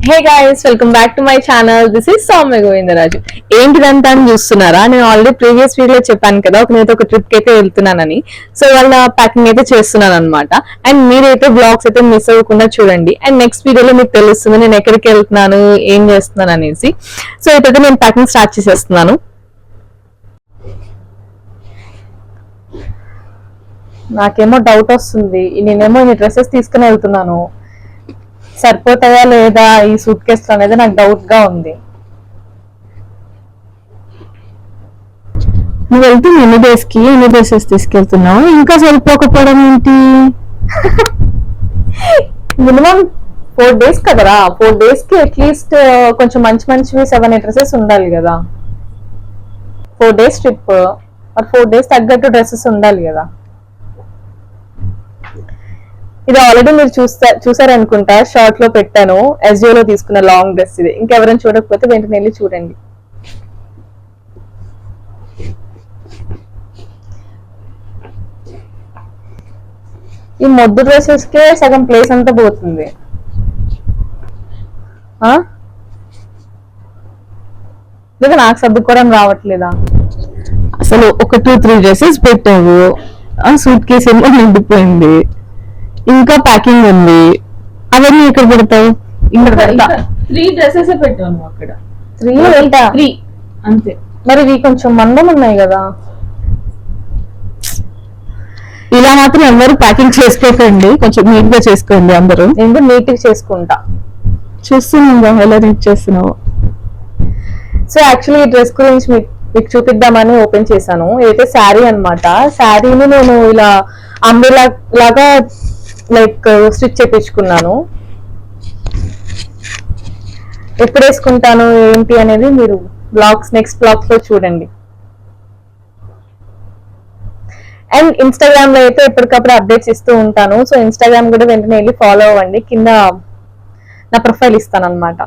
Hey guys, welcome back to my channel. This is Soumya Govindaraju. ఏంటిదంతా అని చూస్తున్నారా? నేను ఆల్రెడీ ప్రీవియస్ వీడియో చెప్పాను కదా, నేనైతే ఒక ట్రిప్ కి అయితే వెళ్తున్నానని. సో వాళ్ళ ప్యాకింగ్ అయితే చేస్తున్నాను అనమాట. అండ్ మీరైతే బ్లాగ్స్ అయితే మిస్ అవ్వకుండా చూడండి. అండ్ నెక్స్ట్ వీడియోలో మీకు తెలుస్తుంది నేను ఎక్కడికి వెళ్తున్నాను, ఏం చేస్తున్నాను అనేసి. సో అయితే నేను ప్యాకింగ్ స్టార్ట్ చేసేస్తున్నాను. నాకేమో డౌట్ వస్తుంది, నేనేమో ఈ డ్రెస్సెస్ తీసుకుని వెళ్తున్నాను, సరిపోతాయా లేదా ఈ సూట్ కేసు అనేది నాకు డౌట్ గా ఉంది. నువ్వు వెళ్తే ఎన్ని డేస్ కి ఎన్ని డ్రెస్సెస్ తీసుకెళ్తున్నావు? ఇంకా సరిపోకపోవడం ఏంటి? మినిమం 4 days కదరా. 4 days కి అట్లీస్ట్ కొంచెం మంచి మంచివి 7-8 డ్రెస్సెస్ ఉండాలి కదా. 4 days ట్రిప్, 4 days తగ్గట్టు డ్రెస్సెస్ ఉండాలి కదా. ఇది ఆల్రెడీ మీరు చూసారనుకుంటా, షార్ట్ లో పెట్టాను. SJO లో తీసుకున్న లాంగ్ డ్రెస్ ఇది. ఇంకెవరైనా చూడకపోతే వెంటనే వెళ్ళి చూడండి. ఈ మొద్దు డ్రెస్సెస్ కే సగం ప్లేస్ అంతా పోతుంది. లేదా నాకు సర్దుకోవడం రావట్లేదా? అసలు ఒక 2-3 డ్రెస్సెస్ పెట్టావు, ఆ సూట్ కేసు ఏమో నిండిపోయింది, ఇంకా ప్యాకింగ్ ఉంది. అవన్నీ ఎక్కడ పెడతావు? ఇక్కడ పెడతా. 3 డ్రెస్సెస్ పెట్టాను అక్కడ. 3 అంతే. మరి ఇవి కొంచెం మందం ఉన్నాయి కదా. ఇలా మాత్రం అందరూ ప్యాకింగ్ చేసుకోకండి, కొంచెం నీట్ గా చేసుకోండి అందరూ. నేను కూడా నీట్ గా చేసుకుంటా. చూస్తున్నావు ఎలా నీట్ చేస్తున్నావు. సో యాక్చువల్లీ ఈ డ్రెస్ గురించి మీకు చూపిద్దామని ఓపెన్ చేశాను. ఇదైతే శారీ అనమాట. శారీని నేను ఇలా అంబ్రెలా లాగా లైక్ స్టిచ్ చేపించుకున్నాను. ఎప్పుడు వేసుకుంటాను ఏంటి అనేది మీరు నెక్స్ట్ బ్లాగ్స్ లో చూడండి. అండ్ ఇన్స్టాగ్రామ్ లో అయితే ఎప్పటికప్పుడు అప్డేట్స్ ఇస్తూ ఉంటాను. సో ఇన్స్టాగ్రామ్ కూడా వెంటనే వెళ్ళి ఫాలో అవ్వండి. కింద నా ప్రొఫైల్ ఇస్తాను అనమాట.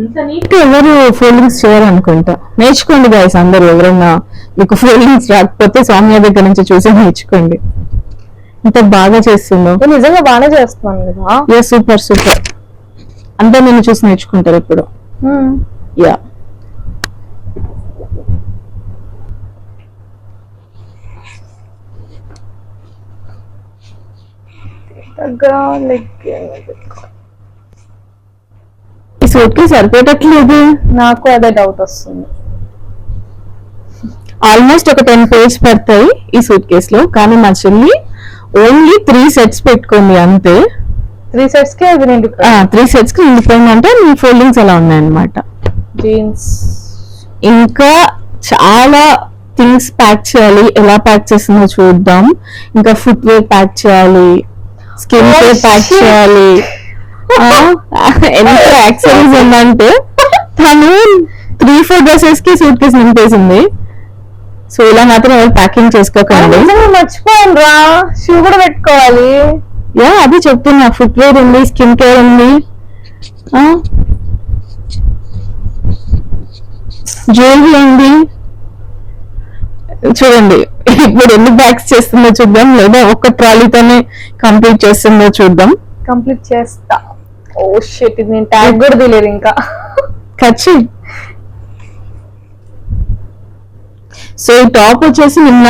ఇంత నీట్ ఎవరు ఫోల్డింగ్స్ చేయాలనుకుంటా, నేర్చుకోండి గైస్ అందరూ. ఎవరైనా మీకు ఫోల్డింగ్స్ రాకపోతే సౌమ్య దగ్గర నుంచి చూసి నేర్చుకోండి. ఇంత బాగా చేస్తుందో. నేను నిజంగా బాగానే చేస్తున్నాను కదా. Super super. అంతా నేను చూసి నేర్చుకుంటారు ఇప్పుడు. యా ఈ సూట్ కి సరిపోయట్లేదు. నాకు అదే డౌట్ వస్తుంది. ఆల్మోస్ట్ ఒక 10 pages పడతాయి ఈ సూట్ కేస్ లో, కానీ మా చెల్లి ఓన్లీ 3 sets పెట్టుకుంది అంతే. 3 sets కి అది 3 sets కి నిండిపోయింది. అంటే మీ ఫోల్డింగ్స్ అలా ఉన్నాయన్నమాట. జీన్స్ ఇంకా చాలా థింగ్స్ ప్యాక్ చేయాలి. ఎలా ప్యాక్ చేస్తుందో చూద్దాం. ఇంకా ఫుట్ వేర్ ప్యాక్ చేయాలి, స్కిన్ కేర్ ప్యాక్ చేయాలి. ఎంత యాక్సెసరీస్ ఉందంటే తను 3-4 డ్రెస్సెస్ కి సూట్ కేసు నింపేసింది. సో ఇలా మాత్రం ఎవరు ప్యాకింగ్ చేసుకోకండి. మర్చిపోయాను రా, షూ కూడా పెట్టుకోవాలి. అది చెప్తున్నా. ఫుట్ వేర్ ఉంది, స్కిన్ కేర్ ఉంది, జ్యువెలరీ ఉంది. చూడండి ఇప్పుడు ఎన్ని బ్యాగ్స్ చేస్తుందో చూద్దాం, లేదా ఒక్క ట్రాలీతోనే కంప్లీట్ చేస్తుందో చూద్దాం. కంప్లీట్ చేస్తా. ఓ షిట్, ఇది నేను ట్యాగ్ కూడా తెలియదు ఇంకా. ఖర్చు. సో ఈ టాప్ వచ్చేసి నిన్న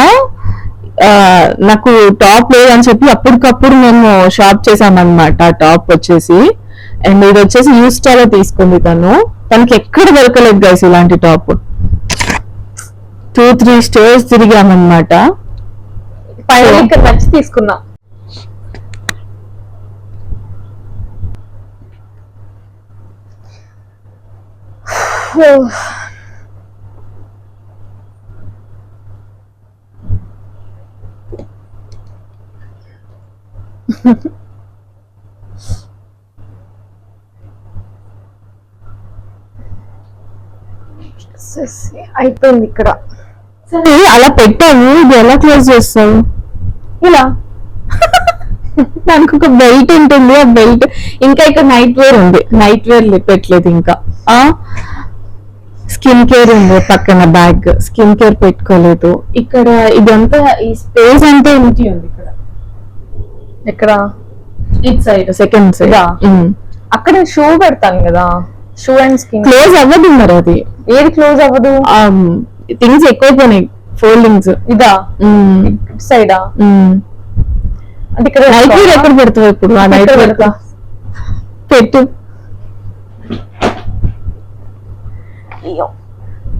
నాకు టాప్ లేదని చెప్పి అప్పటికప్పుడు మేము షాప్ చేసామన్నమాట. టాప్ వచ్చేసి అండ్ ఇది వచ్చేసి యూస్టాలో తీసుకుంది తనకి ఎక్కడ దొరకలేదు గైస్ ఇలాంటి టాప్. 2-3 స్టోర్స్ తిరిగామన్నమాట. ఫైనల్ ఇక్కడ నచ్చి తీసుకున్నా. అయిపోయింది ఇక్కడ. సరే అలా పెట్టావు, ఇది ఎలా క్లోజ్ చేస్తావు? ఇలా దానికి ఒక బెల్ట్ ఉంటుంది. ఆ బెల్ట్ ఇంకా ఇక్కడ నైట్ వేర్ ఉంది, నైట్ వేర్ పెట్టలేదు. ఇంకా స్కిన్ కేర్ ఉంది పక్కన బ్యాగ్, స్కిన్ కేర్ పెట్టుకోలేదు. ఇక్కడ ఇదంతా ఈ స్పేస్ అంతా ఎంటీ ఉంది. ఇక్కడ ఎక్కడ ఇట్ సైడ్ సెకండ్ సైడ్ ఇదా? అక్కడ షూ పెడతాను కదా, షూ అండ్ స్కిన్. క్లోజ్ అవ్వదు మరి అది, ఏది క్లోజ్ అవ్వదు? థింగ్స్ ఎక్కువైపోయినాయి ఫోల్డింగ్స్. ఇదా సైడా? అంటే ఇక్కడ నైట్ వేర్ ఎక్కడ పెడతావు ఇప్పుడు? ఆ నైట్ వేర్ పెట్టు.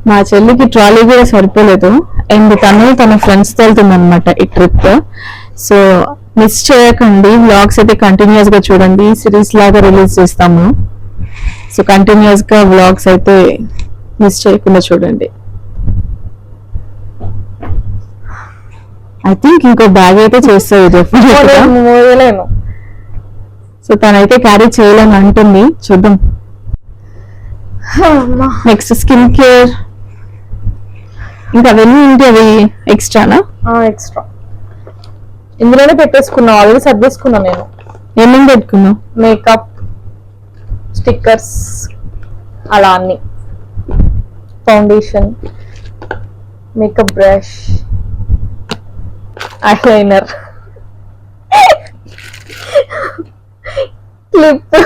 మా చెల్లికి ట్రాలీ కూడా సరిపోలేదు అండ్ తన ఫ్రెండ్స్ తో వెళ్తుంది అనమాట ఈ ట్రిప్. సో మిస్ చేయకండి, వ్లాగ్స్ అయితే కంటిన్యూస్ గా చూడండి, సిరీస్ లాగా రిలీజ్ చేస్తాము. సో కంటిన్యూస్ గా వ్లాగ్స్ అయితే మిస్ చేయకుండా చూడండి. ఐ థింక్ ఇంకో బ్యాగ్ అయితే చేస్తుంది. మోయలేను. సో తనైతే క్యారీ చేయలేని అంటుంది, చూద్దాం. నెక్స్ట్ స్కిన్ కేర్, ఇంకా అవన్నీ ఏంటి, అవి ఎక్స్ట్రానా? ఎక్స్ట్రా ఇందులోనే పెట్టేసుకున్నా, ఆల్రెడీ సర్దేసుకున్నా నేను. ఏమేమి పెట్టుకున్నావు? మేకప్, స్టిక్కర్స్, అలా అన్ని, foundation, makeup brush, eyeliner, clip.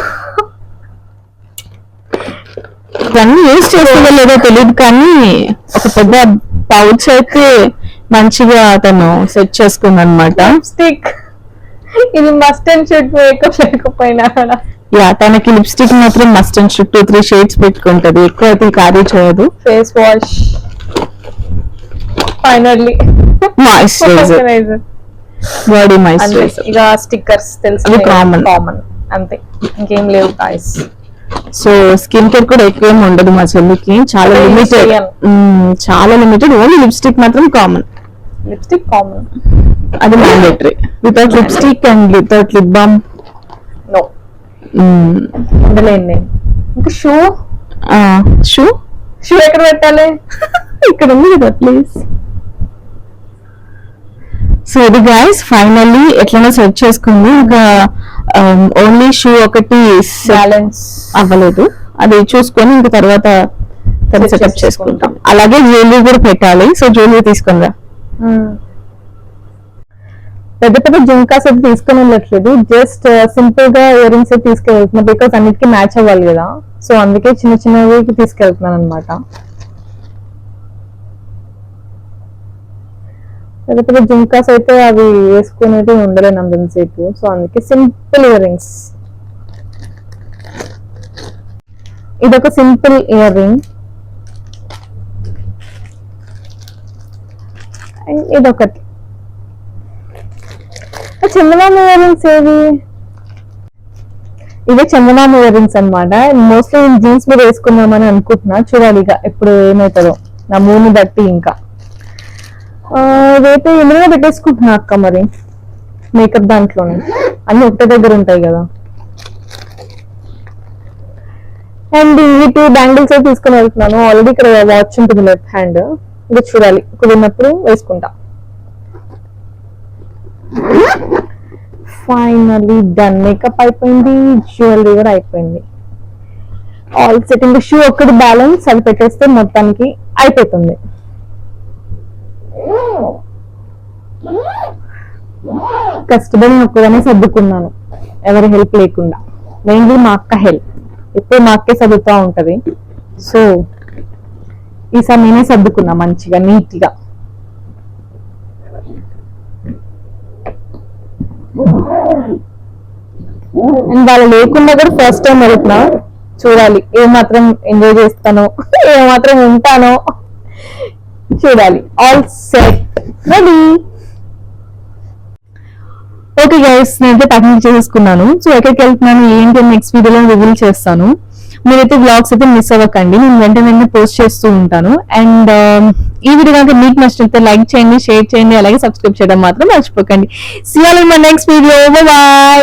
ఇవన్నీ యూజ్ చేస్తుందో లేదో తెలియదు కానీ ఒక పెద్ద పౌచ్ అయితే మంచిగా తను సెట్ చేసుకుంది అనమాట. స్టిక్, ఇది మస్ట్ అండ్ షుడ్ మేకప్ లేకపోయినా కూడా. యా, తనకి లిప్స్టిక్ మాత్రం మస్ట్ అండ్ షుడ్ 2-3 షేడ్స్ పెట్టుకుంటది, ఎక్కువ అయితే క్యారీ చేయదు. Face wash, finally moisturiser, body moisturiser. ఇక స్టిక్కర్స్ తెలుసు, అవి కామన్ అంతే, ఇంకేం లేవు గాయ్స్. సో స్కిన్ కేర్ కూడా ఎక్కువ ఏమి ఉండదు మా చెల్లికి, చాలా అదే లిమిటెడ్, చేయను. చాలా లిమిటెడ్. ఓన్లీ లిప్స్టిక్ మాత్రం కామన్, లిప్స్టిక్ కామన్, అది mandatory. Without lipstick and without lip balm no, ఉండలేను నేను. ఇంకా షూ, షూ ఎక్కడ పెట్టాలి? ఇక్కడ ఉంది కదా ప్లీజ్. సో ఇది గైస్ ఫైనల్లీ ఎట్లనో సెట్ చేసుకుంది. ఇంకా ఓన్లీ షూ ఒకటి బ్యాలెన్స్ అవ్వలేదు, అది చూసుకొని ఇంకా తర్వాత సెటప్ చేసుకుంటాం. అలాగే జ్యువెలరీ కూడా పెట్టాలి, సో జ్యువెలరీ తీసుకుందా. పెద్ద పెద్ద జుంకాస్ అయితే తీసుకొని వెళ్ళట్లేదు, జస్ట్ సింపుల్ గా ఇయర్ రింగ్స్ అయితే తీసుకెళ్తున్నా, బికాస్ అన్నిటికీ మ్యాచ్ అవ్వాలి కదా. సో అందుకే చిన్న చిన్నవి తీసుకెళ్తున్నాను అనమాట. పెద్ద పెద్ద జుంకాస్ అయితే అవి వేసుకునేది ఉండలేను అంతసేపు, సో అందుకే సింపుల్ ఇయర్ రింగ్స్. ఇదొక సింపుల్ ఇయర్ రింగ్ అండ్ ఇదొకటి. చందమామ ఇయర్ రింగ్స్ ఏవి? ఇవే చందమామ ఇయర్ రింగ్స్ అనమాట. మోస్ట్లీ నేను జీన్స్ మీద వేసుకుందామని అనుకుంటున్నా, చూడాలి ఇక ఎప్పుడు ఏమవుతుందో నా మూడ్ని బట్టి. ఇంకా ఇదైతే ఇందులో పెట్టేసుకుంటున్నా అక్క, మరి మేకప్ దాంట్లోనే అన్ని ఒకటే దగ్గర ఉంటాయి కదా. అండ్ ఈ 2 బ్యాంగిల్స్ అయితే తీసుకొని వెళ్తున్నాను. ఆల్రెడీ ఇక్కడ వాచ్ ఉంటుంది లెఫ్ట్ హ్యాండ్, ఇది చూడాలి కుదిరినప్పుడు వేసుకుంటా. ఫైనల్లీ డన్, మేకప్ అయిపోయింది, జ్యువెలరీ కూడా అయిపోయింది, ఆల్ సెట్టింగ్. షూ ఒక్కటి బ్యాలెన్స్, అది పెట్టేస్తే మొత్తానికి అయిపోతుంది. కష్టపడి ఒక్కగానే సర్దుకున్నాను, ఎవరి హెల్ప్ లేకుండా. మెయిన్లీ మా అక్క హెల్ప్, ఎప్పుడు మా అక్కే సర్దుతూ ఉంటది. సో ఈసారి నేనే సర్దుకున్నా మంచిగా, నీట్ గా. వాళ్ళు లేకుండా కూడా ఫస్ట్ టైం వెళ్తున్నా, చూడాలి ఏమాత్రం ఎంజాయ్ చేస్తానో ఏమాత్రం ఉంటానో చూడాలి. All set, ready. Okay guys, నేనైతే ప్యాకింగ్ చేసేసుకున్నాను. సో ఎక్కడికి వెళ్తున్నాను ఏంటి నెక్స్ట్ వీడియోలో రివీల్ చేస్తాను. మీరైతే వ్లాగ్స్ అయితే మిస్ అవ్వకండి, నేను వెంటనే పోస్ట్ చేస్తూ ఉంటాను. అండ్ ఈ వీడియో కనుక మీకు నచ్చితే లైక్ చేయండి, షేర్ చేయండి, అలాగే సబ్స్క్రైబ్ చేయడం మాత్రం మర్చిపోకండి. See you all in my next video, bye by.